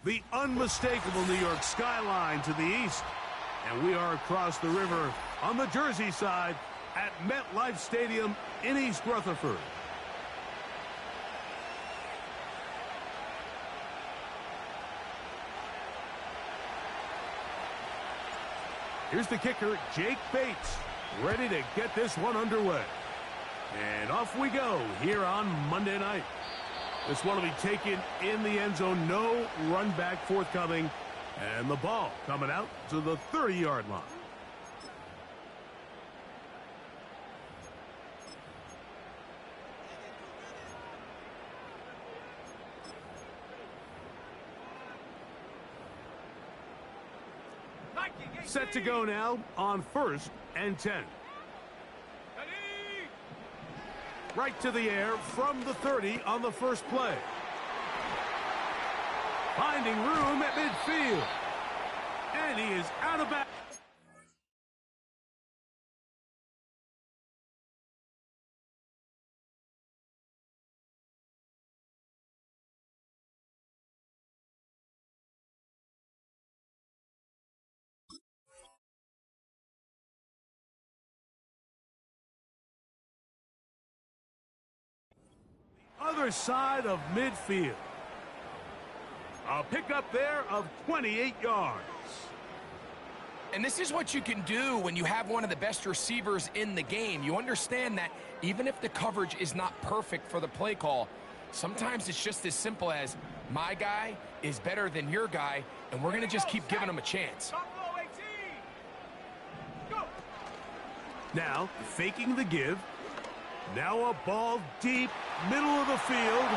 The unmistakable New York skyline to the east. And we are across the river on the Jersey side at MetLife Stadium in East Rutherford. Here's the kicker, Jake Bates, ready to get this one underway. And off we go here on Monday night. This one will be taken in the end zone. No run back forthcoming. And the ball coming out to the 30-yard line. Set to go now on 1st and 10. Right to the air from the 30 on the first play. Finding room at midfield. And he is out of bounds. Other side of midfield. A pickup there of 28 yards. And this is what you can do when you have one of the best receivers in the game. You understand that even if the coverage is not perfect for the play call, sometimes it's just as simple as my guy is better than your guy, and we're going to just keep giving him a chance. Now, faking the give. Now a ball deep, middle of the field.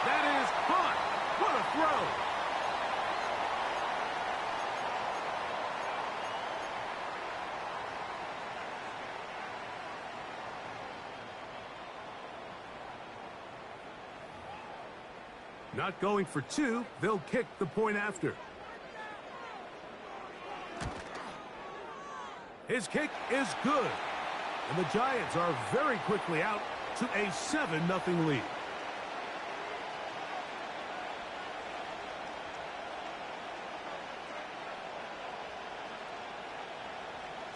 That is caught. What a throw. Not going for two. They'll kick the point after. His kick is good. And the Giants are very quickly out to a 7-0 lead.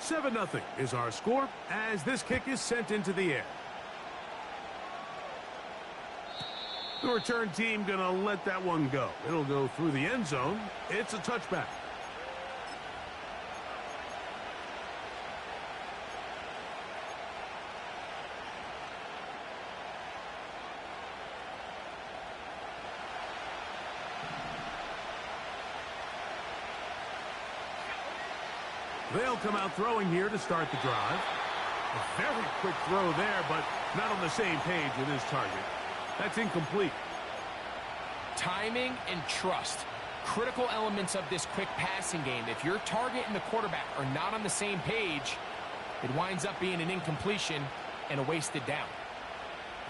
$7-0 is our score as this kick is sent into the air. The return team going to let that one go. It'll go through the end zone. It's a touchback. They'll come out throwing here to start the drive. A very quick throw there, but not on the same page with his target. That's incomplete. Timing and trust. Critical elements of this quick passing game. If your target and the quarterback are not on the same page, it winds up being an incompletion and a wasted down.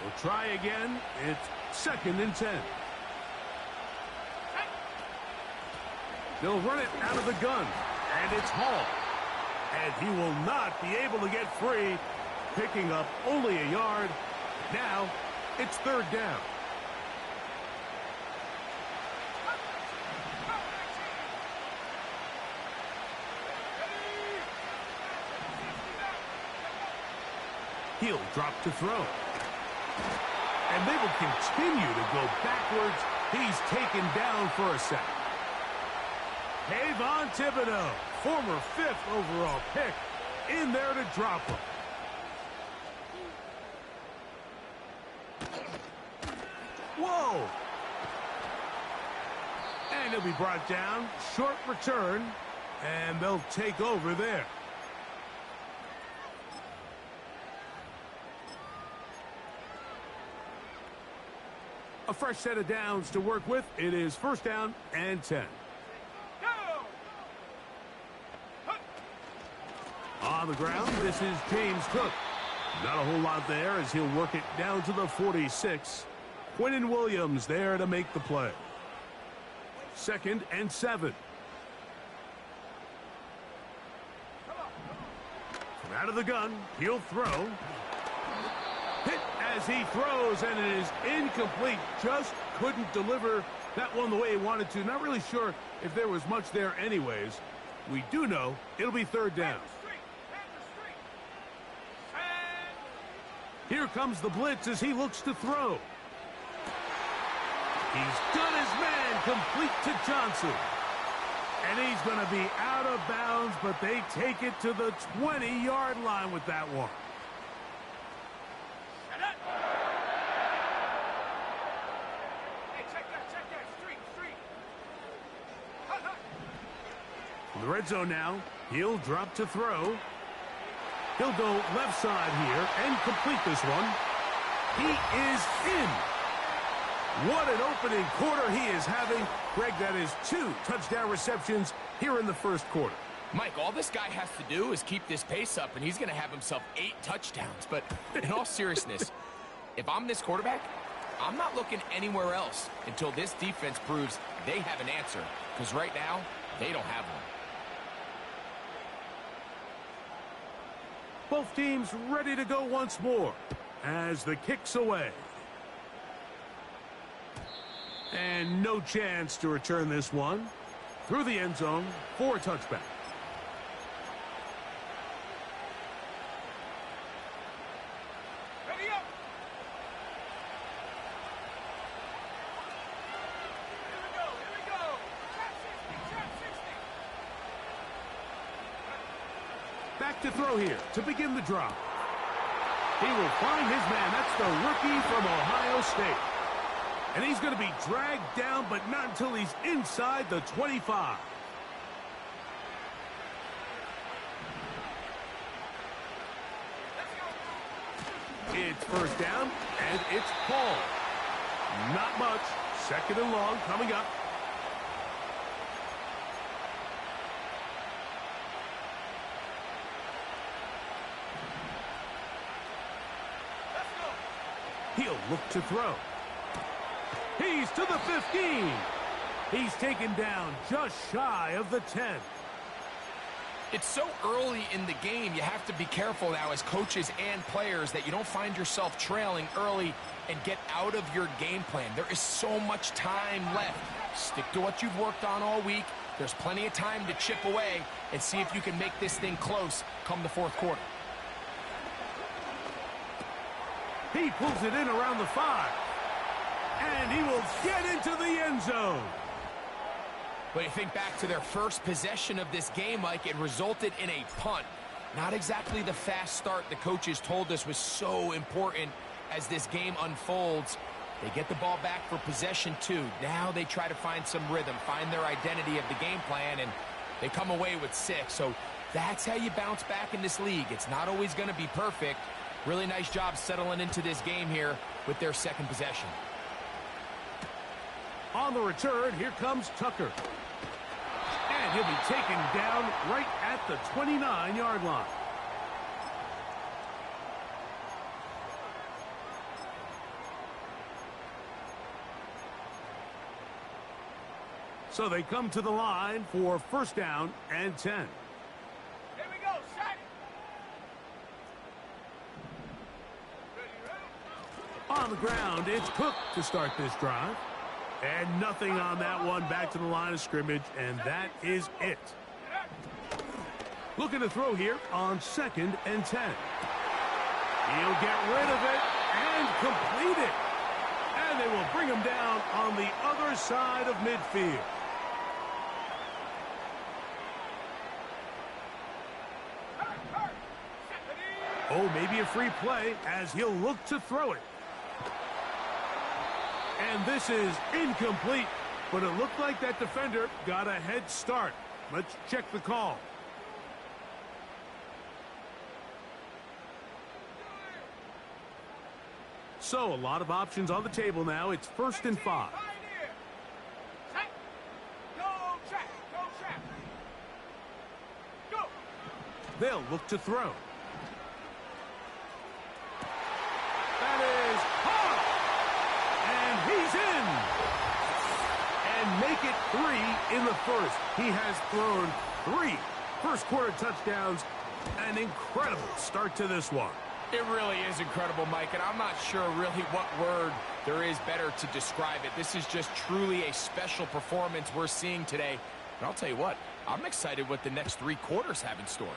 We'll try again. It's 2nd and 10. They'll run it out of the gun, and it's Hall. And he will not be able to get free, picking up only a yard. Now, it's 3rd down. He'll drop to throw. And they will continue to go backwards. He's taken down for a sack. Kayvon Thibodeaux, former 5th overall pick, in there to drop him. Whoa! And he'll be brought down. Short return. And they'll take over there. A fresh set of downs to work with. It is 1st down and 10. On the ground, this is James Cook. Not a whole lot there as he'll work it down to the 46. Quinnen Williams there to make the play. 2nd and 7. From out of the gun, he'll throw. Hit as he throws, and it is incomplete. Just couldn't deliver that one the way he wanted to. Not really sure if there was much there anyways. We do know it'll be third down. Here comes the blitz as he looks to throw. He's got his man complete to Johnson. And he's going to be out of bounds, but they take it to the 20-yard line with that one. In the red zone now, he'll drop to throw. He'll go left side here and complete this one. He is in. What an opening quarter he is having. Greg, that is 2 touchdown receptions here in the first quarter. Mike, all this guy has to do is keep this pace up, and he's going to have himself 8 touchdowns. But in all seriousness, if I'm this quarterback, I'm not looking anywhere else until this defense proves they have an answer. Because right now, they don't have one. Both teams ready to go once more as the kick's away. And no chance to return this one. Through the end zone for a touchback. Ready up. Here we go. Trap 60. Back to throw here to begin the drop. He will find his man. That's the rookie from Ohio State. And he's going to be dragged down, but not until he's inside the 25. It's first down, and it's Paul. Not much. Second and long coming up. He'll look to throw. He's to the 15. He's taken down just shy of the 10. It's so early in the game, you have to be careful now as coaches and players that you don't find yourself trailing early and get out of your game plan. There is so much time left. Stick to what you've worked on all week. There's plenty of time to chip away and see if you can make this thing close come the fourth quarter. He pulls it in around the 5. And he will get into the end zone. When you think back to their first possession of this game, Mike, it resulted in a punt. Not exactly the fast start the coaches told us was so important as this game unfolds. They get the ball back for possession 2. Now they try to find some rhythm, find their identity of the game plan, and they come away with 6. So that's how you bounce back in this league. It's not always going to be perfect. Really nice job settling into this game here with their second possession. On the return, here comes Tucker. And he'll be taken down right at the 29-yard line. So they come to the line for first down and 10. Here we go. Set. Ready. On the ground, it's Cook to start this drive. And nothing on that one. Back to the line of scrimmage, and that is it. Looking to throw here on second and 10. He'll get rid of it and complete it. And they will bring him down on the other side of midfield. Oh, maybe a free play as he'll look to throw it. And this is incomplete, but it looked like that defender got a head start. Let's check the call. So a lot of options on the table now. It's first and 5. They'll look to throw. That is caught. And he's in. And make it 3 in the first. He has thrown 3 first quarter touchdowns. An incredible start to this one. It really is incredible, Mike, and I'm not sure really what word there is better to describe it. This is just truly a special performance we're seeing today. And I'll tell you what, I'm excited what the next 3 quarters have in store.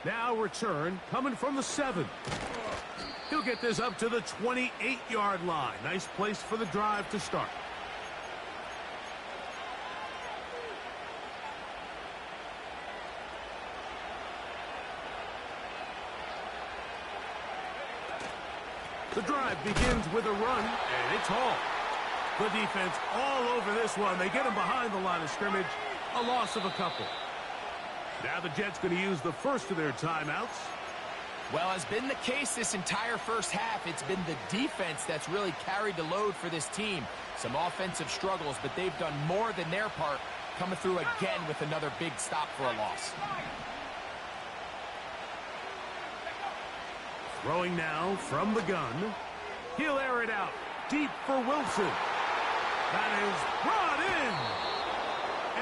Now return coming from the 7. He'll get this up to the 28-yard line. Nice place for the drive to start. The drive begins with a run, and it's Hall. The defense all over this one. They get him behind the line of scrimmage. A loss of a couple. Now the Jets going to use the first of their timeouts. Well, has been the case this entire first half. It's been the defense that's really carried the load for this team. Some offensive struggles, but they've done more than their part, coming through again with another big stop for a loss. Throwing now from the gun. He'll air it out deep for Wilson. That is brought in.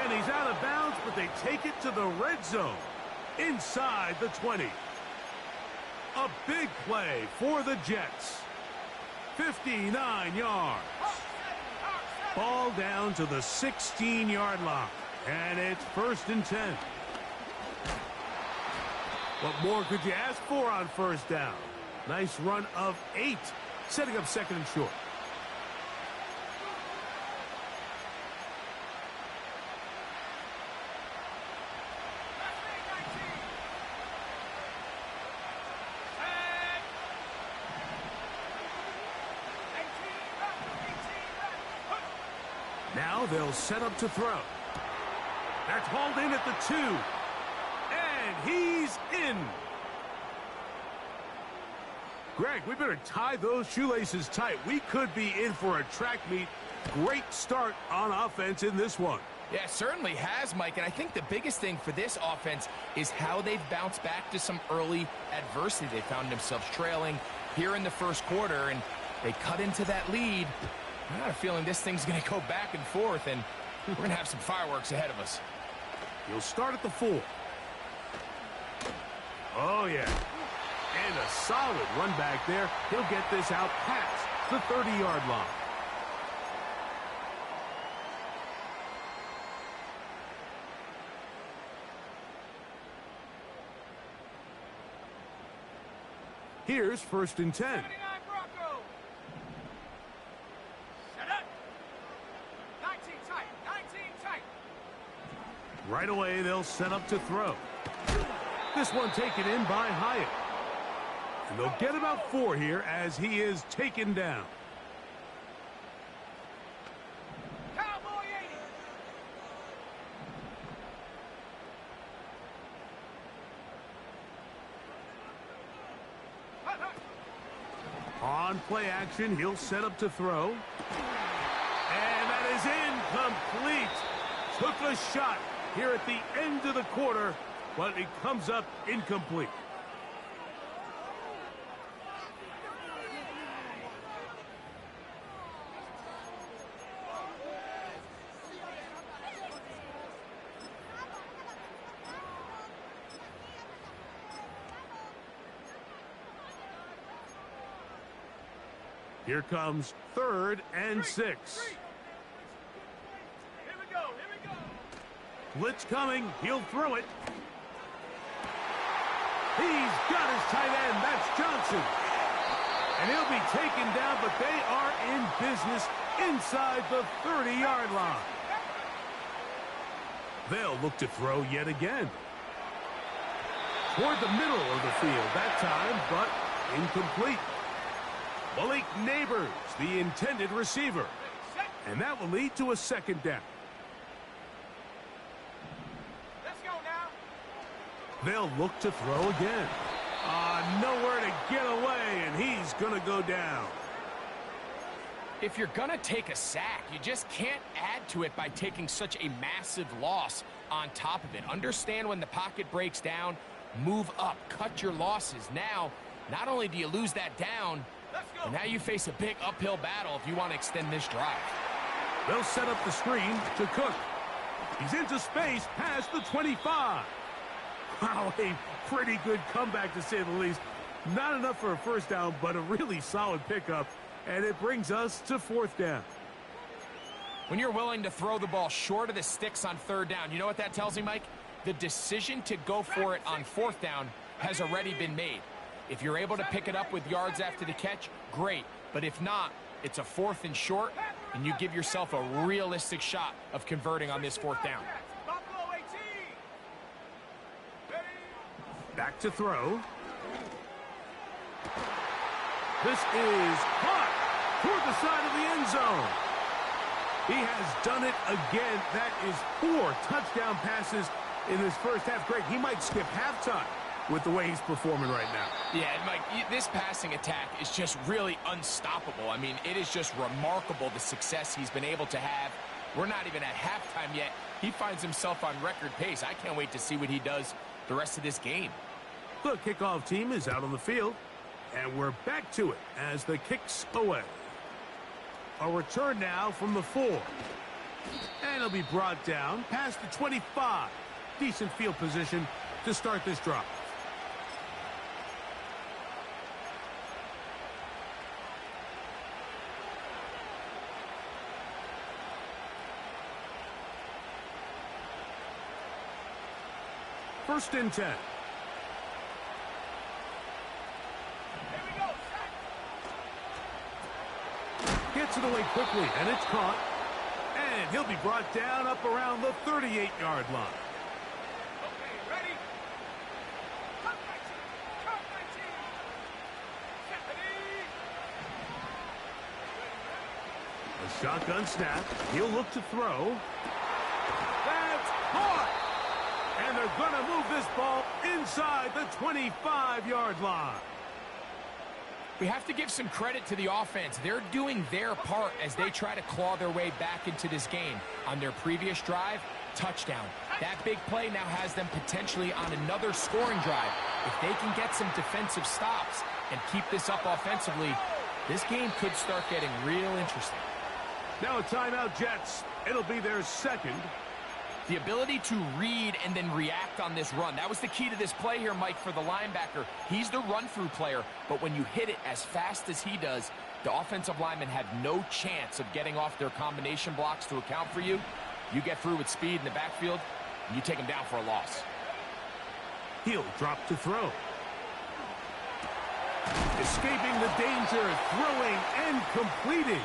And he's out of bounds, but they take it to the red zone. Inside the 20. A big play for the Jets. 59 yards. Ball down to the 16-yard line. And it's 1st and 10. What more could you ask for on first down? Nice run of 8, setting up 2nd and short. Now they'll set up to throw. That's hauled in at the 2. And he's in. Greg, we better tie those shoelaces tight. We could be in for a track meet. Great start on offense in this one. Yeah, certainly has, Mike. And I think the biggest thing for this offense is how they've bounced back to some early adversity. They found themselves trailing here in the first quarter, and they cut into that lead. I got a feeling this thing's going to go back and forth, and we're going to have some fireworks ahead of us. He'll start at the 4. Oh, yeah. And a solid run back there. He'll get this out past the 30-yard line. Here's 1st and 10. 79 Bronco. Set up. 19 tight. 19 tight. Right away, they'll set up to throw. This one taken in by Hyatt. And they'll get about 4 here as he is taken down. Cowboy 80. On play action, he'll set up to throw. And that is incomplete. Took a shot here at the end of the quarter, but it comes up incomplete. Here comes 3rd and 6. Here we go. Here we go. Blitz coming. He'll throw it. He's got his tight end. That's Johnson. And he'll be taken down, but they are in business inside the 30-yard line. They'll look to throw yet again. Toward the middle of the field that time, but incomplete. Malik Neighbors, the intended receiver. And that will lead to a 2nd down. Let's go now. They'll look to throw again. Nowhere to get away, and he's going to go down. If you're going to take a sack, you just can't add to it by taking such a massive loss on top of it. Understand when the pocket breaks down, move up, cut your losses. Now, not only do you lose that down, but now you face a big uphill battle if you want to extend this drive. They'll set up the screen to Cook. He's into space past the 25. Wow, a pretty good comeback, to say the least. Not enough for a first down, but a really solid pickup. And it brings us to fourth down. When you're willing to throw the ball short of the sticks on third down, you know what that tells me, Mike? The decision to go for it on fourth down has already been made. If you're able to pick it up with yards after the catch, great. But if not, it's a 4th and short, and you give yourself a realistic shot of converting on this fourth down. Back to throw. This is caught toward the side of the end zone. He has done it again. That is 4 touchdown passes in this first half. Greg, he might skip halftime with the way he's performing right now. Yeah, and Mike, this passing attack is just really unstoppable. I mean, it is just remarkable the success he's been able to have. We're not even at halftime yet. He finds himself on record pace. I can't wait to see what he does the rest of this game. The kickoff team is out on the field, and we're back to it as the kick's away. A return now from the 4. And it'll be brought down past the 25. Decent field position to start this drive. First and 10. Gets it away quickly, and it's caught. And he'll be brought down up around the 38-yard line. Okay, ready? Cut 19. Cut 19. Stephanie. A shotgun snap. He'll look to throw. That's caught! And they're going to move this ball inside the 25-yard line. We have to give some credit to the offense. They're doing their part as they try to claw their way back into this game. On their previous drive, touchdown. That big play now has them potentially on another scoring drive. If they can get some defensive stops and keep this up offensively, this game could start getting real interesting. Now a timeout, Jets. It'll be their second. The ability to read and then react on this run. That was the key to this play here, Mike, for the linebacker. He's the run-through player, but when you hit it as fast as he does, the offensive linemen have no chance of getting off their combination blocks to account for you. You get through with speed in the backfield, and you take him down for a loss. He'll drop to throw. Escaping the danger, throwing and completing.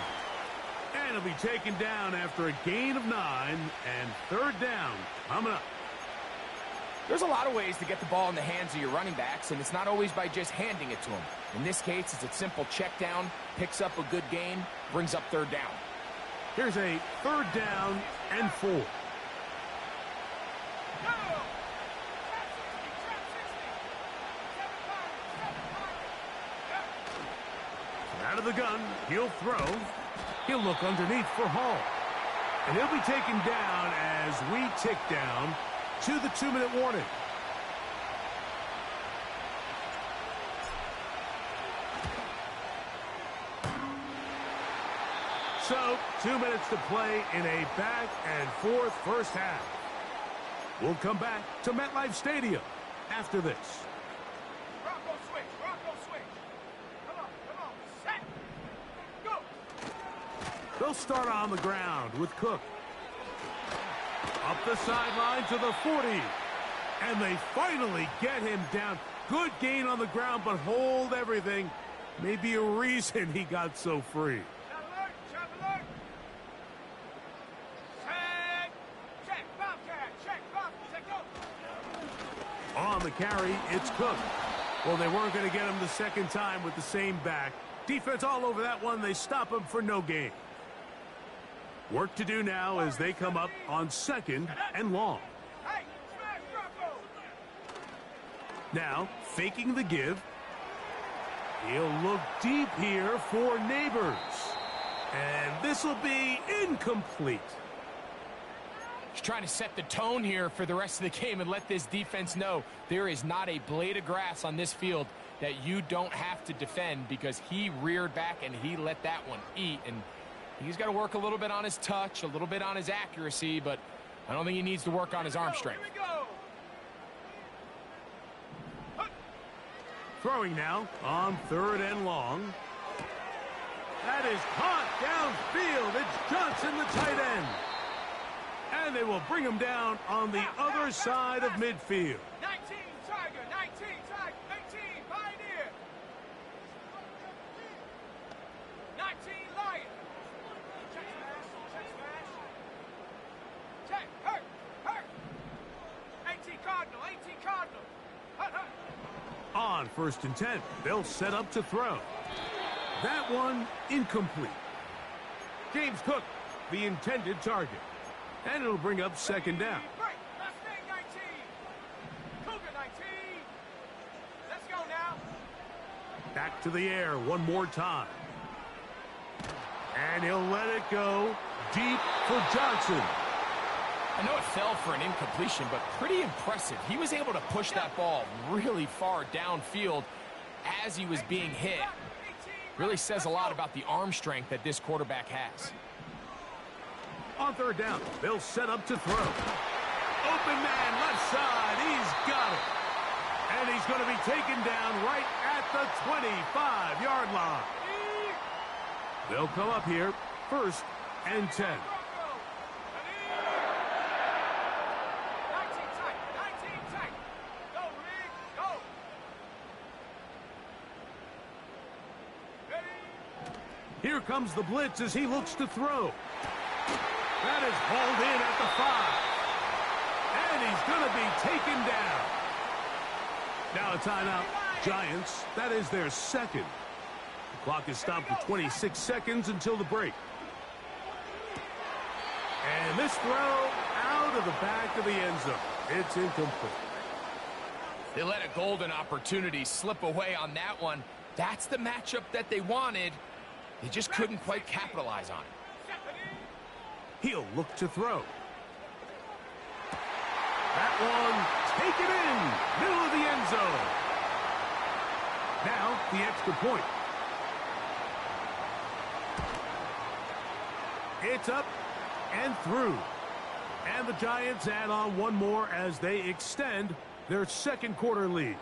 And he'll be taken down after a gain of 9, and third down coming up. There's a lot of ways to get the ball in the hands of your running backs, and it's not always by just handing it to them. In this case, it's a simple check down, picks up a good gain, brings up third down. Here's a third down and 4. Go! Out of the gun, he'll throw. He'll look underneath for Hall. And he'll be taken down as we tick down to the 2-minute warning. So, 2 minutes to play in a back-and-forth first half. We'll come back to MetLife Stadium after this. Rocco switch. Rocco switch. Come on. Set. Go. They'll start on the ground with Cook. Up the sideline to the 40. And they finally get him down. Good gain on the ground, but hold everything. Maybe a reason he got so free. Shot alert. Set. Check. Bobcat. Check. Bobcat. Go. On the carry, it's Cook. Well, they weren't going to get him the second time with the same back. Defense all over that one. They stop him for no gain. Work to do now as they come up on second and long. Hey, smash Rocco. Now, faking the give. He'll look deep here for Neighbors. And this will be incomplete. He's trying to set the tone here for the rest of the game and let this defense know there is not a blade of grass on this field that you don't have to defend, because he reared back and he let that one eat. And he's got to work a little bit on his touch, a little bit on his accuracy, but I don't think he needs to work on his arm strength. Here we go. Throwing now on 3rd and long. That is caught downfield. It's Johnson, the tight end. And they will bring him down on the other side of midfield. 19 Tiger, 19 Tiger, 18 Pioneer. 19 Lion. Check smash. Check, hurt. 18 Cardinal, 18 Cardinal. Hurt. On 1st and 10, they'll set up to throw. That one incomplete. James Cook, the intended target. And it'll bring up 2nd down. Break. Mustang 19. Cougar 19. Let's go now. Back to the air one more time. And he'll let it go deep for Johnson. I know it fell for an incompletion, but pretty impressive. He was able to push that ball really far downfield as he was being hit. Really says a lot about the arm strength that this quarterback has. On 3rd down, they'll set up to throw. Open man, left side, he's got it. And he's going to be taken down right at the 25-yard line. They'll come up here, 1st and 10. 19 tight. Go, Rick, go. Ready? Here comes the blitz as he looks to throw. That is hauled in at the 5. And he's going to be taken down. Now a timeout. Giants, that is their 2nd. The clock is stopped for 26 seconds until the break. And this throw out of the back of the end zone. It's incomplete. They let a golden opportunity slip away on that one. That's the matchup that they wanted. They just couldn't quite capitalize on it. He'll look to throw. That one taken in, middle of the end zone. Now the extra point. It's up and through. And the Giants add on one more as they extend their 2nd quarter lead.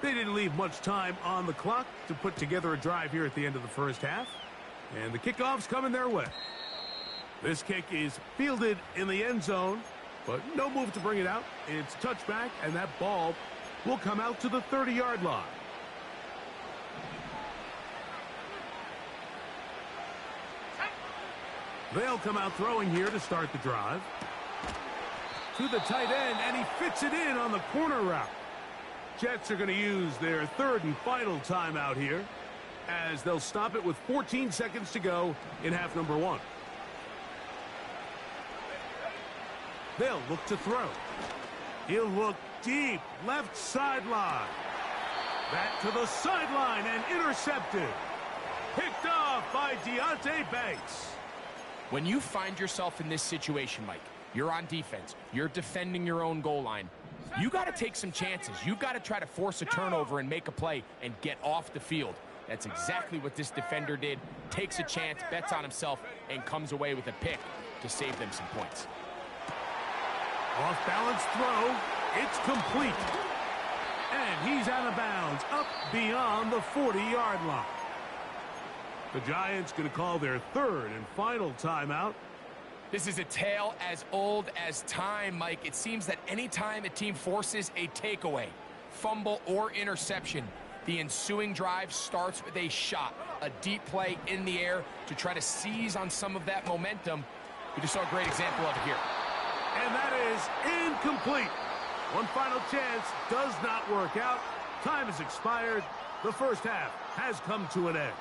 They didn't leave much time on the clock to put together a drive here at the end of the 1st half. And the kickoff's coming their way. This kick is fielded in the end zone, but no move to bring it out. It's touchback, and that ball will come out to the 30-yard line. They'll come out throwing here to start the drive. To the tight end, and he fits it in on the corner route. Jets are going to use their 3rd and final timeout here, as they'll stop it with 14 seconds to go in half number 1. They'll look to throw. He'll look deep, left sideline. Back to the sideline and intercepted. Picked off by Deonte Banks. When you find yourself in this situation, Mike, you're on defense, you're defending your own goal line, you got to take some chances. You've got to try to force a turnover and make a play and get off the field. That's exactly what this defender did. Takes a chance, bets on himself, and comes away with a pick to save them some points. Off-balance throw. It's complete. And he's out of bounds, up beyond the 40-yard line. The Giants going to call their 3rd and final timeout. This is a tale as old as time, Mike. It seems that any time a team forces a takeaway, fumble, or interception, the ensuing drive starts with a shot, a deep play in the air to try to seize on some of that momentum. We just saw a great example of it here. And that is incomplete. One final chance does not work out. Time has expired. The 1st half has come to an end.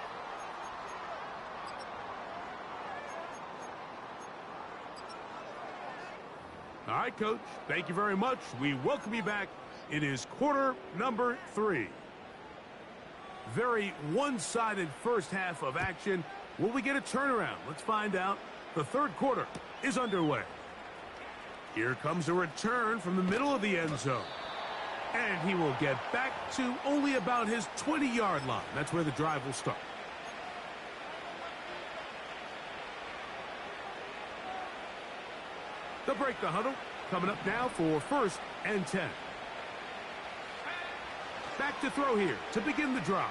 All right, Coach, thank you very much. We welcome you back. It is quarter number 3. Very one-sided 1st half of action. Will we get a turnaround? Let's find out. The 3rd quarter is underway. Here comes a return from the middle of the end zone. And he will get back to only about his 20-yard line. That's where the drive will start. They'll break the huddle. Coming up now for 1st and 10. Back to throw here to begin the drive.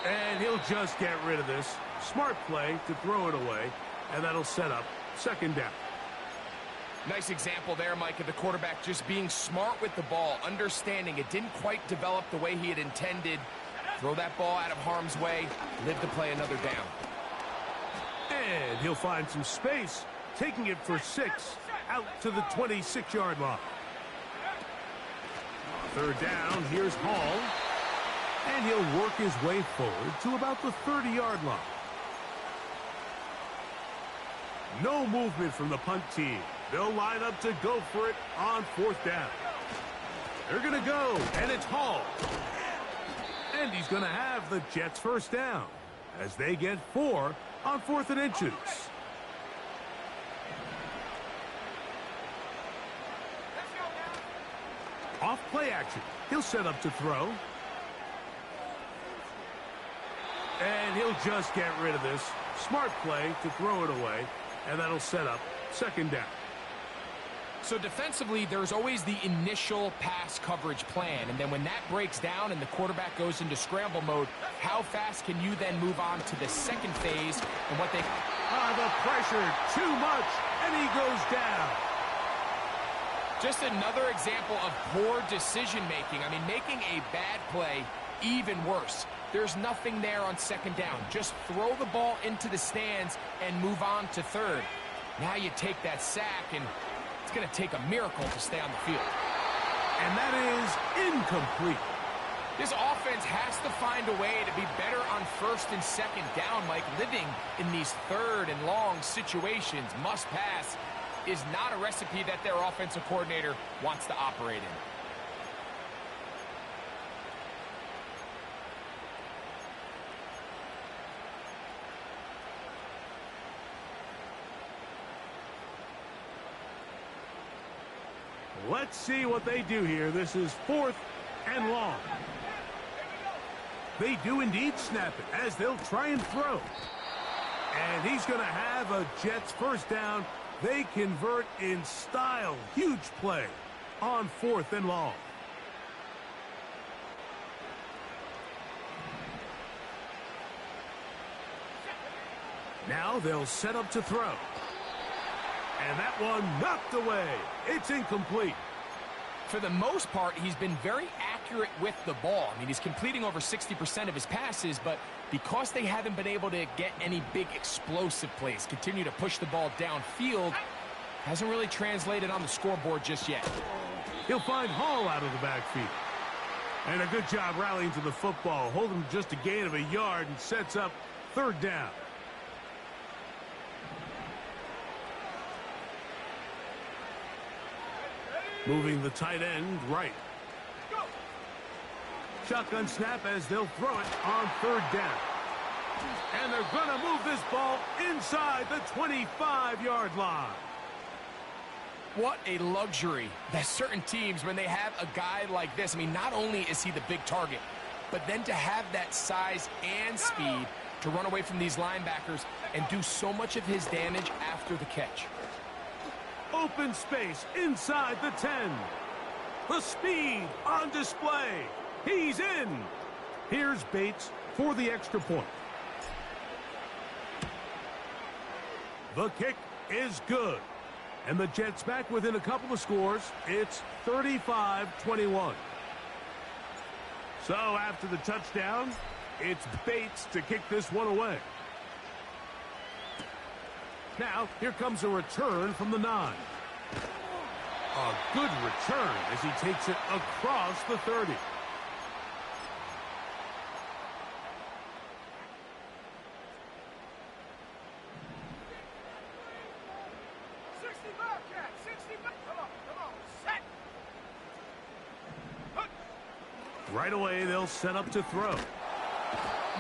And he'll just get rid of this. Smart play to throw it away, and that'll set up second down. Nice example there, Mike, of the quarterback just being smart with the ball, understanding it didn't quite develop the way he had intended. Throw that ball out of harm's way, live to play another down. And he'll find some space, taking it for 6 out to the 26-yard line. Third down, here's Hall. And he'll work his way forward to about the 30-yard line. No movement from the punt team. They'll line up to go for it on fourth down. They're going to go, and it's Hall. And he's going to have the Jets first down as they get 4 on 4th and inches. Off play action. He'll set up to throw. And he'll just get rid of this. Smart play to throw it away, and that'll set up second down. So defensively, there's always the initial pass coverage plan, and then when that breaks down and the quarterback goes into scramble mode, how fast can you then move on to the second phase and what they... The pressure, too much, and he goes down. Just another example of poor decision-making. I mean, making a bad play even worse. There's nothing there on second down. Just throw the ball into the stands and move on to third. Now you take that sack, and it's going to take a miracle to stay on the field. And that is incomplete. This offense has to find a way to be better on first and second down, Mike. Living in these third and long situations, must pass, is not a recipe that their offensive coordinator wants to operate in. Let's see what they do here. This is 4th and long. They do indeed snap it as they'll try and throw. And he's going to have a Jets first down. They convert in style. Huge play on 4th and long. Now they'll set up to throw. And that one knocked away. It's incomplete. For the most part, he's been very accurate with the ball. I mean, he's completing over 60% of his passes, but because they haven't been able to get any big explosive plays, continue to push the ball downfield, hasn't really translated on the scoreboard just yet. He'll find Hall out of the backfield. And a good job rallying to the football, holding just a gain of a yard and sets up third down. Moving the tight end right. Shotgun snap as they'll throw it on third down. And they're going to move this ball inside the 25-yard line. What a luxury that certain teams, when they have a guy like this, I mean, not only is he the big target, but then to have that size and speed to run away from these linebackers and do so much of his damage after the catch. Open space inside the 10. The speed on display. He's in. Here's Bates for the extra point. The kick is good. And the Jets back within a couple of scores. It's 35-21. So after the touchdown, it's Bates to kick this one away. Now, here comes a return from the 9. A good return as he takes it across the 30. Right away, they'll set up to throw.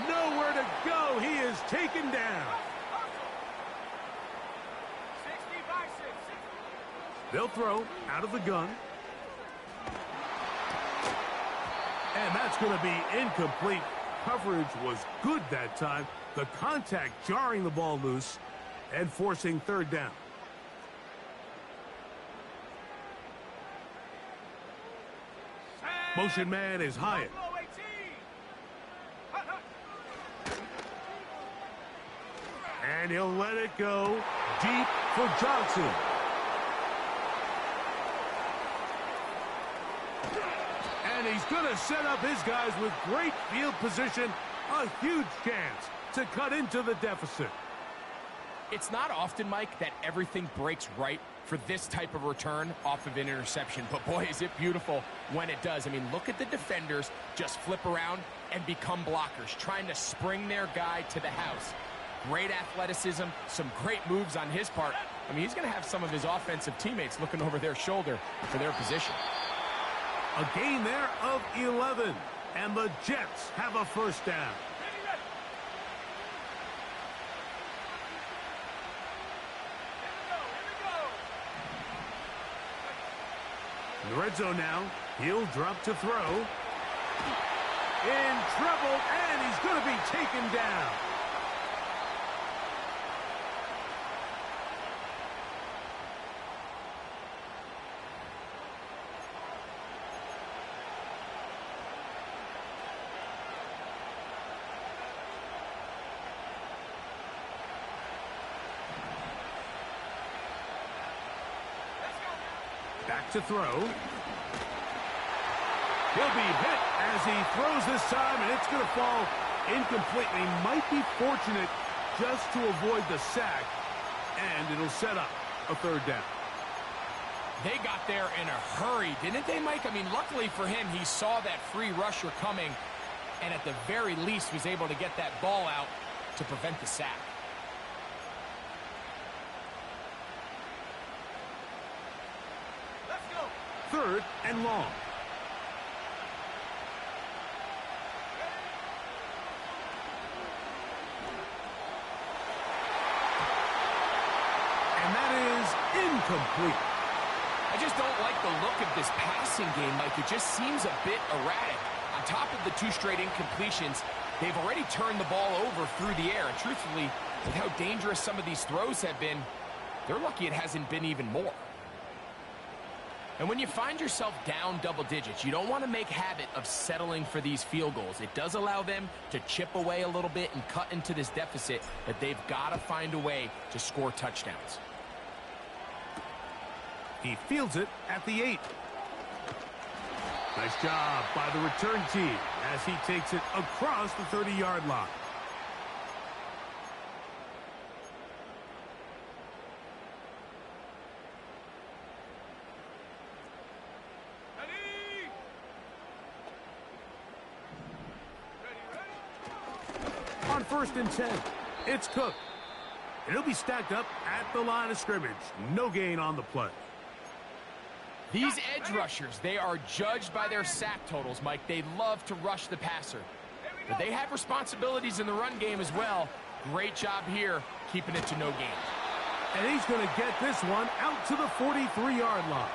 Nowhere to go. He is taken down. They'll throw out of the gun. And that's going to be incomplete. Coverage was good that time. The contact jarring the ball loose and forcing third down. Motion man is Hyatt. Low 18. Hut, hut. And he'll let it go deep for Johnson. And he's going to set up his guys with great field position. A huge chance to cut into the deficit. It's not often, Mike, that everything breaks right for this type of return off of an interception. But, boy, is it beautiful when it does. I mean, look at the defenders just flip around and become blockers, trying to spring their guy to the house. Great athleticism, some great moves on his part. I mean, he's going to have some of his offensive teammates looking over their shoulder for their position. A gain there of 11. And the Jets have a first down. Ready, ready. Here we go. In the red zone now, he'll drop to throw. In trouble, and he's going to be taken down. Back to throw. He'll be hit as he throws this time, and it's going to fall incomplete. He might be fortunate just to avoid the sack, and it'll set up a third down. They got there in a hurry, didn't they, Mike? I mean, luckily for him, he saw that free rusher coming, and at the very least was able to get that ball out to prevent the sack. Let's go. Third and long. And that is incomplete. I just don't like the look of this passing game, Mike. It just seems a bit erratic. On top of the 2 straight incompletions, they've already turned the ball over through the air. And truthfully, with how dangerous some of these throws have been, they're lucky it hasn't been even more. And when you find yourself down double digits, you don't want to make habit of settling for these field goals. It does allow them to chip away a little bit and cut into this deficit, but they've got to find a way to score touchdowns. He fields it at the 8. Nice job by the return team as he takes it across the 30-yard line. Ready. Ready, ready. On 1st and 10, it's Cook. And he'll be stacked up at the line of scrimmage. No gain on the play. These edge rushers, they are judged by their sack totals, Mike. They love to rush the passer. But they have responsibilities in the run game as well. Great job here, keeping it to no gain. And he's going to get this one out to the 43-yard line.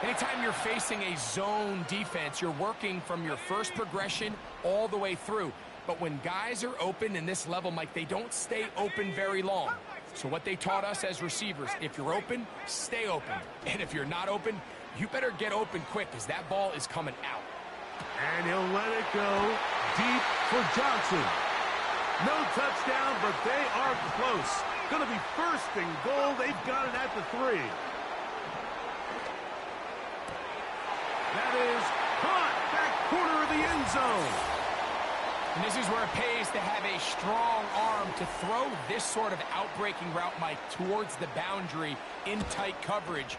Anytime you're facing a zone defense, you're working from your first progression all the way through. But when guys are open in this level, Mike, they don't stay open very long. So what they taught us as receivers, if you're open, stay open. And if you're not open, you better get open quick because that ball is coming out. And he'll let it go deep for Johnson. No touchdown, but they are close. Going to be 1st and goal. They've got it at the 3. That is caught back corner of the end zone. And this is where it pays to have a strong arm to throw this sort of outbreaking route, Mike, towards the boundary in tight coverage.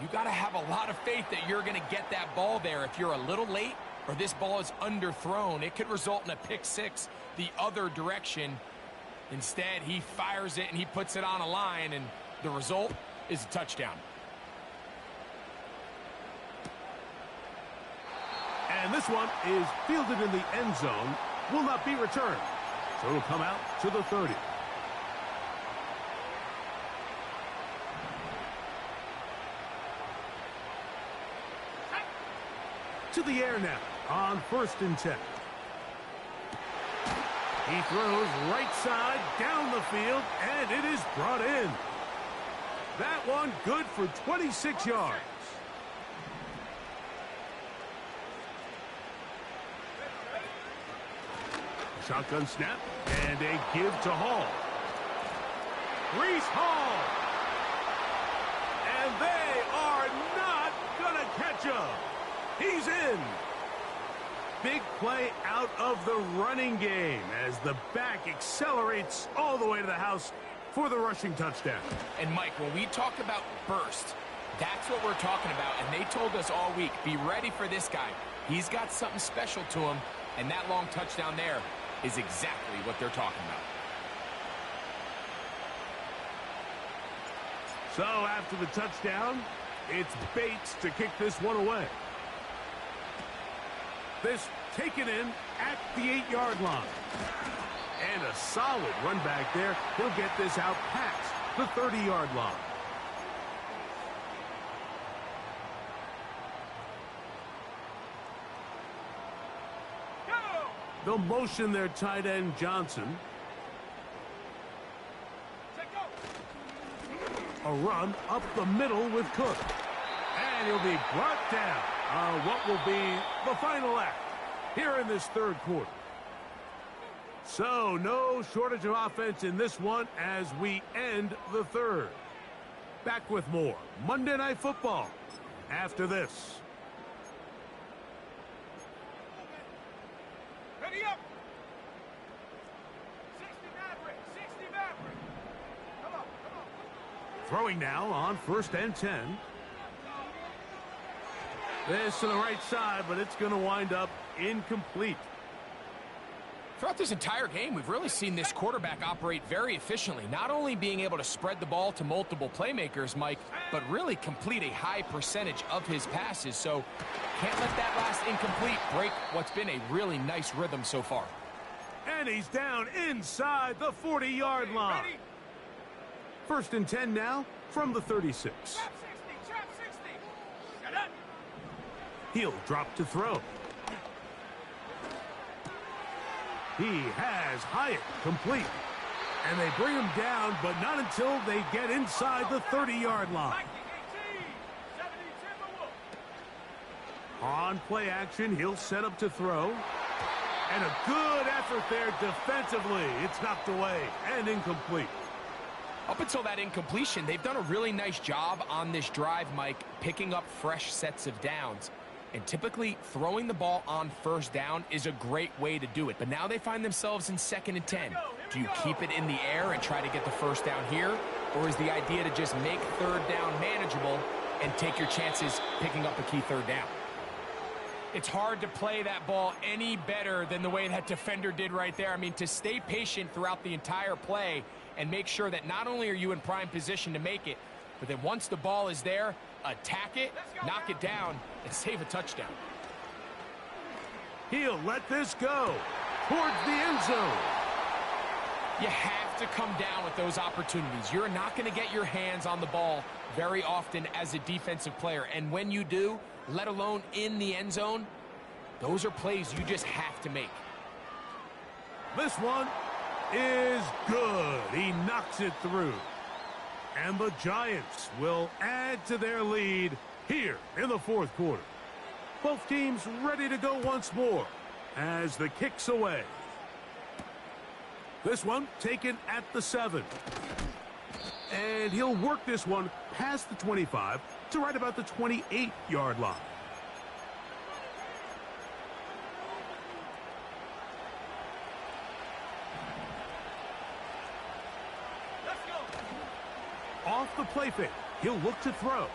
You got to have a lot of faith that you're going to get that ball there. If you're a little late or this ball is underthrown, it could result in a pick 6 the other direction. Instead, he fires it and he puts it on a line, and the result is a touchdown. And this one is fielded in the end zone. Will not be returned. So it'll come out to the 30. To the air now on 1st and 10. He throws right side down the field, and it is brought in. That one good for 26 yards. Shotgun snap and a give to Hall. Breece Hall. And they are not going to catch him. He's in. Big play out of the running game as the back accelerates all the way to the house for the rushing touchdown. And Mike, when we talk about burst, that's what we're talking about. And they told us all week, be ready for this guy. He's got something special to him. And that long touchdown there is exactly what they're talking about. So after the touchdown, it's Bates to kick this one away. This taken in at the 8-yard line. And a solid run back there. He'll get this out past the 30-yard line. They'll motion their tight end Johnson. A run up the middle with Cook. And he'll be brought down on what will be the final act here in this third quarter. So no shortage of offense in this one as we end the third. Back with more Monday Night Football after this. Ready up. 60 Maverick. 60 Maverick. Come on. Throwing now on 1st and 10. This to the right side, but it's going to wind up incomplete. Throughout this entire game, we've really seen this quarterback operate very efficiently, not only being able to spread the ball to multiple playmakers, Mike, but really complete a high percentage of his passes. So can't let that last incomplete break what's been a really nice rhythm so far. And he's down inside the 40-yard line. 1st and 10 now from the 36. Trap 60. Trap 60. Shut up. He'll drop to throw. He has Hyatt complete. And they bring him down, but not until they get inside the 30-yard line. On play action, he'll set up to throw. And a good effort there defensively. It's knocked away and incomplete. Up until that incompletion, they've done a really nice job on this drive, Mike, picking up fresh sets of downs. And typically, throwing the ball on 1st down is a great way to do it. But now they find themselves in 2nd and 10. Do you keep it in the air and try to get the 1st down here? Or is the idea to just make 3rd down manageable and take your chances picking up a key 3rd down? It's hard to play that ball any better than the way that defender did right there. I mean, to stay patient throughout the entire play and make sure that not only are you in prime position to make it, but then once the ball is there, attack it, knock it down, and save a touchdown. He'll let this go towards the end zone. You have to come down with those opportunities. You're not going to get your hands on the ball very often as a defensive player. And when you do, let alone in the end zone, those are plays you just have to make. This one is good. He knocks it through. And the Giants will add to their lead here in the 4th quarter. Both teams ready to go once more as the kick's away. This one taken at the 7. And he'll work this one past the 25 to right about the 28-yard line. Off the play fake, he'll look to throw.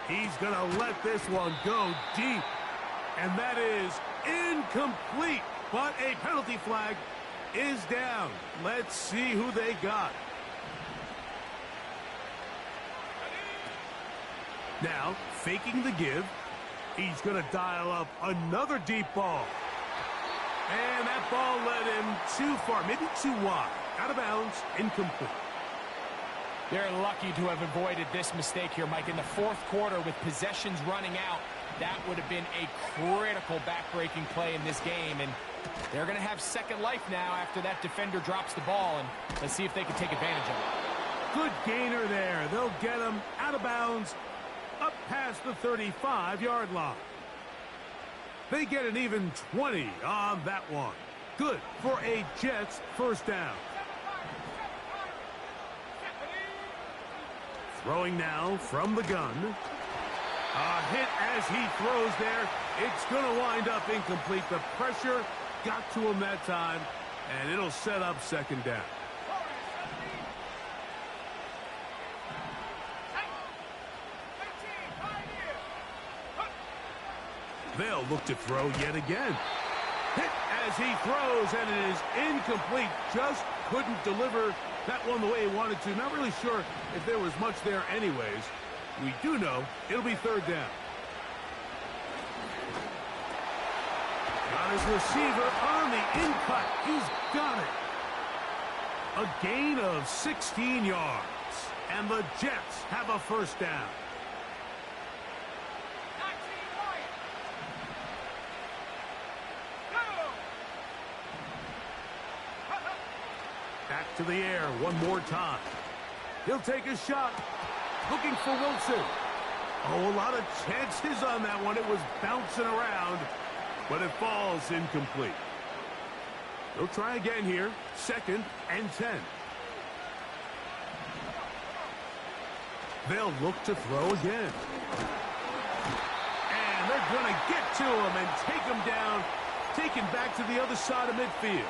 He's going to let this one go deep. And that is incomplete. But a penalty flag is down. Let's see who they got. Now, faking the give. He's going to dial up another deep ball. And that ball led him too far, maybe too wide. Out of bounds, incomplete. They're lucky to have avoided this mistake here, Mike. In the 4th quarter, with possessions running out, that would have been a critical back-breaking play in this game. And they're going to have second life now after that defender drops the ball. And let's see if they can take advantage of it. Good gainer there. They'll get him out of bounds, up past the 35-yard line. They get an even 20 on that one. Good for a Jets first down. Throwing now from the gun. A hit as he throws there. It's going to wind up incomplete. The pressure got to him that time, and it'll set up second down. They'll look to throw yet again. Hit as he throws, and it is incomplete. Just couldn't deliver that one the way he wanted to. Not really sure if there was much there anyways. We do know it'll be third down. Got his receiver on the in-cut. He's got it. A gain of 16 yards. And the Jets have a first down. Back to the air one more time. He'll take a shot. Looking for Wilson. Oh, a lot of chances on that one. It was bouncing around, but it falls incomplete. They'll try again here. 2nd and 10. They'll look to throw again. And they're going to get to him and take him down, taken back to the other side of midfield.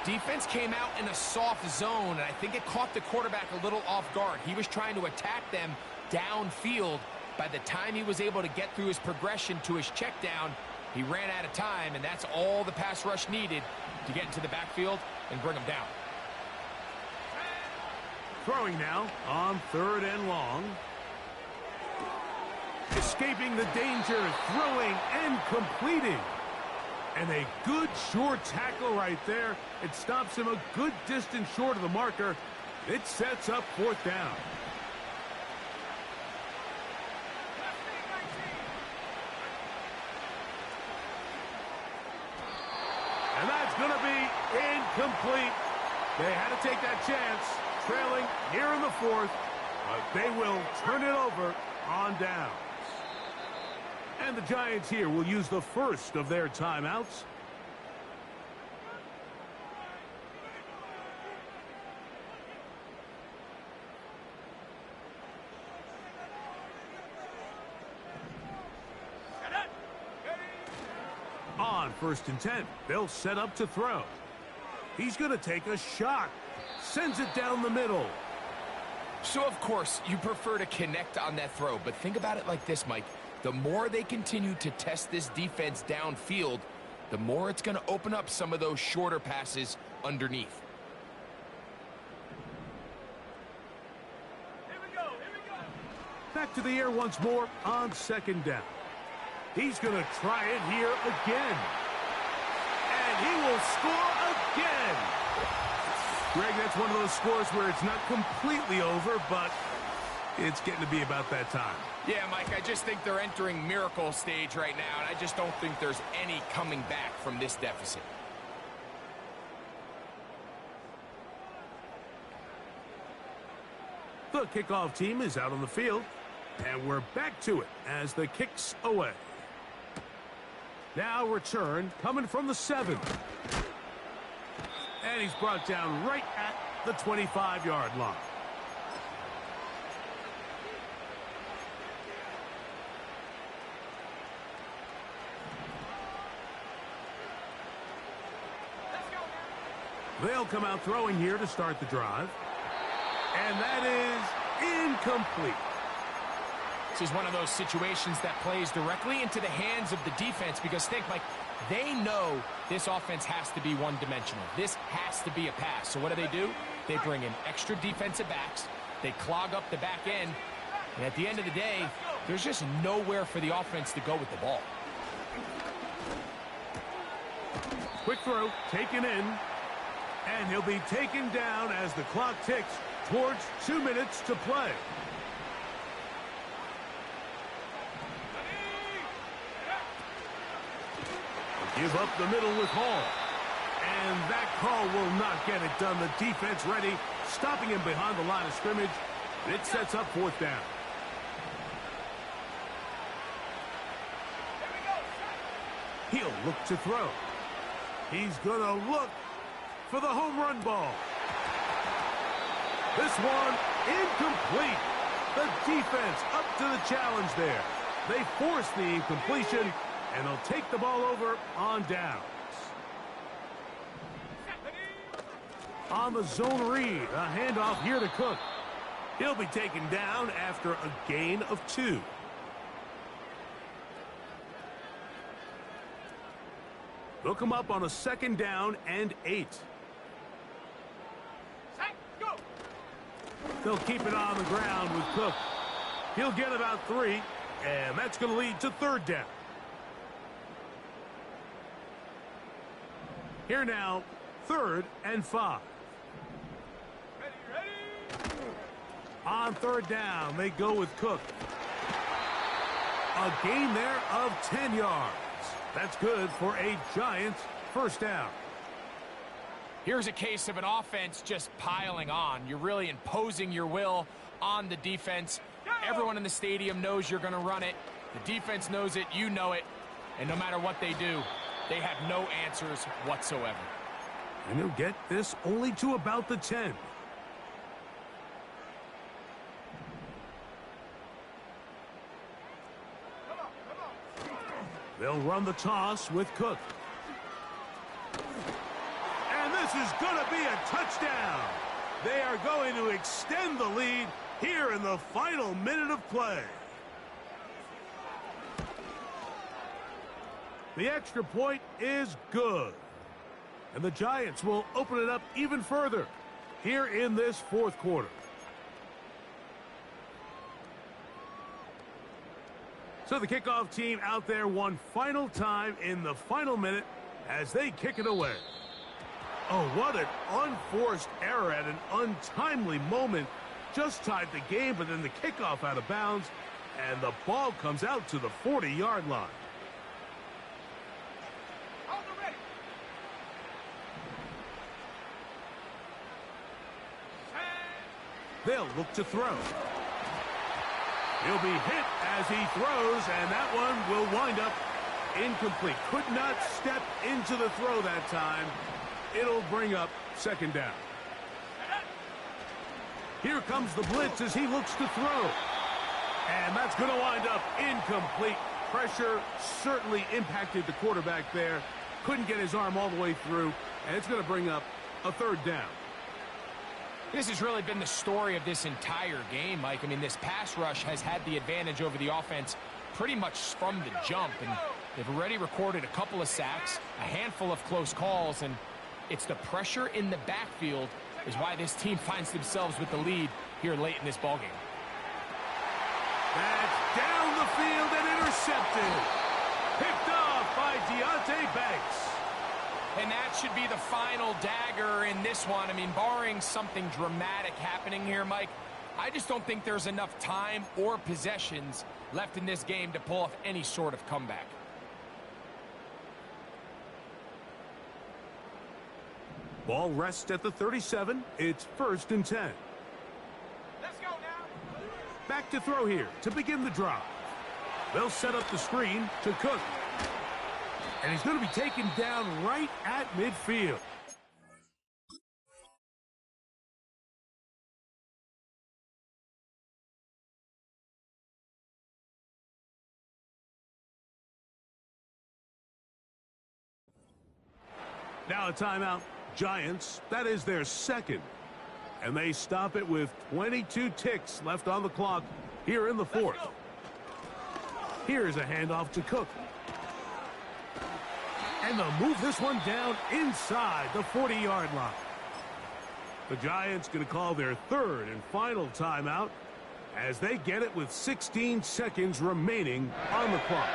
Defense came out in a soft zone, and I think it caught the quarterback a little off guard. He was trying to attack them downfield. By the time he was able to get through his progression to his check down, he ran out of time, and that's all the pass rush needed to get into the backfield and bring him down. Throwing now on 3rd and long. Escaping the danger, throwing and completing. And a good short tackle right there. It stops him a good distance short of the marker. It sets up 4th down. And that's going to be incomplete. They had to take that chance, trailing here in the 4th, but they will turn it over on downs. And the Giants here will use the first of their timeouts. On 1st and 10, they'll set up to throw. He's going to take a shot. Sends it down the middle. So, of course, you prefer to connect on that throw, but think about it like this, Mike. The more they continue to test this defense downfield, the more it's going to open up some of those shorter passes underneath. Here we go, here we go. Back to the air once more on 2nd down. He's going to try it here again. And he will score again. Greg, that's one of those scores where it's not completely over, but it's getting to be about that time. Yeah, Mike, I just think they're entering miracle stage right now, and I just don't think there's any coming back from this deficit. The kickoff team is out on the field, and we're back to it as the kick's away. Now return coming from the 7. And he's brought down right at the 25-yard line. They'll come out throwing here to start the drive. And that is incomplete. This is one of those situations that plays directly into the hands of the defense because think, like, they know this offense has to be one-dimensional. This has to be a pass. So what do? They bring in extra defensive backs. They clog up the back end. And at the end of the day, there's just nowhere for the offense to go with the ball. Quick throw, taken in. And he'll be taken down as the clock ticks towards 2 minutes to play. Give up the middle with Hall. And that call will not get it done. The defense ready, stopping him behind the line of scrimmage. It sets up 4th down. He'll look to throw. He's going to look for the home run ball. This one incomplete. The defense up to the challenge there. They force the incompletion, and they'll take the ball over on downs. On the zone read, a handoff here to Cook. He'll be taken down after a gain of 2. They'll come up on a 2nd down and 8. Go. They'll keep it on the ground with Cook. He'll get about 3, and that's going to lead to 3rd down. Here now, 3rd and 5. Ready. On 3rd down, they go with Cook. A gain there of 10 yards. That's good for a Giants 1st down. Here's a case of an offense just piling on. You're really imposing your will on the defense. Everyone in the stadium knows you're going to run it. The defense knows it, you know it. And no matter what they do, they have no answers whatsoever. And he'll get this only to about the 10. They'll run the toss with Cook. And this is going to be a touchdown. They are going to extend the lead here in the final minute of play. The extra point is good. And the Giants will open it up even further here in this 4th quarter. So the kickoff team out there one final time in the final minute as they kick it away. Oh, what an unforced error at an untimely moment. Just tied the game, but then the kickoff out of bounds, and the ball comes out to the 40-yard line. Hold the ready. They'll look to throw. He'll be hit as he throws, and that one will wind up incomplete. Could not step into the throw that time. It'll bring up 2nd down. Here comes the blitz as he looks to throw. And that's going to wind up incomplete. Pressure certainly impacted the quarterback there. Couldn't get his arm all the way through, and it's going to bring up a 3rd down. This has really been the story of this entire game, Mike. I mean, this pass rush has had the advantage over the offense pretty much from the jump. And they've already recorded a couple of sacks, a handful of close calls, and it's the pressure in the backfield is why this team finds themselves with the lead here late in this ballgame. That's down the field and intercepted. Picked off by Deonte Banks. And that should be the final dagger in this one. I mean, barring something dramatic happening here, Mike, I just don't think there's enough time or possessions left in this game to pull off any sort of comeback. Ball rests at the 37. It's 1st and 10. Let's go now. Back to throw here to begin the drive. They'll set up the screen to Cook. And he's going to be taken down right at midfield. Now a timeout. Giants, that is their 2nd. And they stop it with 22 ticks left on the clock here in the 4th. Here's a handoff to Cook. And they'll move this one down inside the 40-yard line. The Giants going to call their 3rd and final timeout as they get it with 16 seconds remaining on the clock.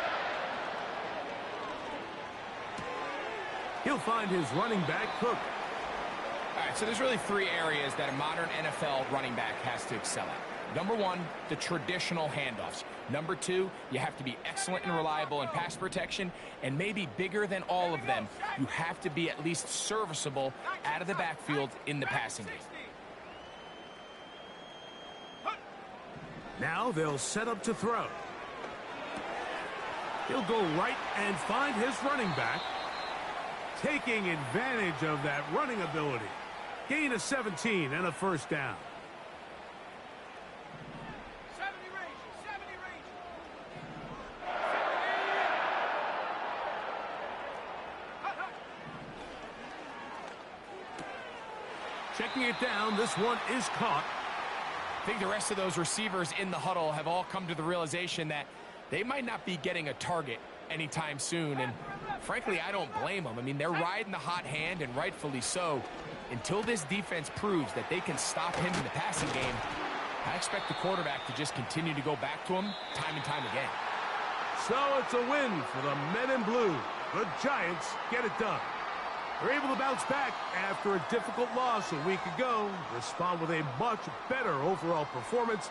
He'll find his running back, Cook. All right, so there's really 3 areas that a modern NFL running back has to excel at. Number 1, the traditional handoffs. Number 2, you have to be excellent and reliable in pass protection. And maybe bigger than all of them, you have to be at least serviceable out of the backfield in the passing game. Now they'll set up to throw. He'll go right and find his running back. taking advantage of that running ability. Gain of 17 and a first down. 70 range, 70 range. 70. Checking it down, this one is caught. I think the rest of those receivers in the huddle have all come to the realization that they might not be getting a target anytime soon, and frankly, I don't blame them. I mean, they're riding the hot hand, and rightfully so. Until this defense proves that they can stop him in the passing game, I expect the quarterback to just continue to go back to him time and time again. So it's a win for the men in blue. The Giants get it done. They're able to bounce back after a difficult loss a week ago, respond with a much better overall performance,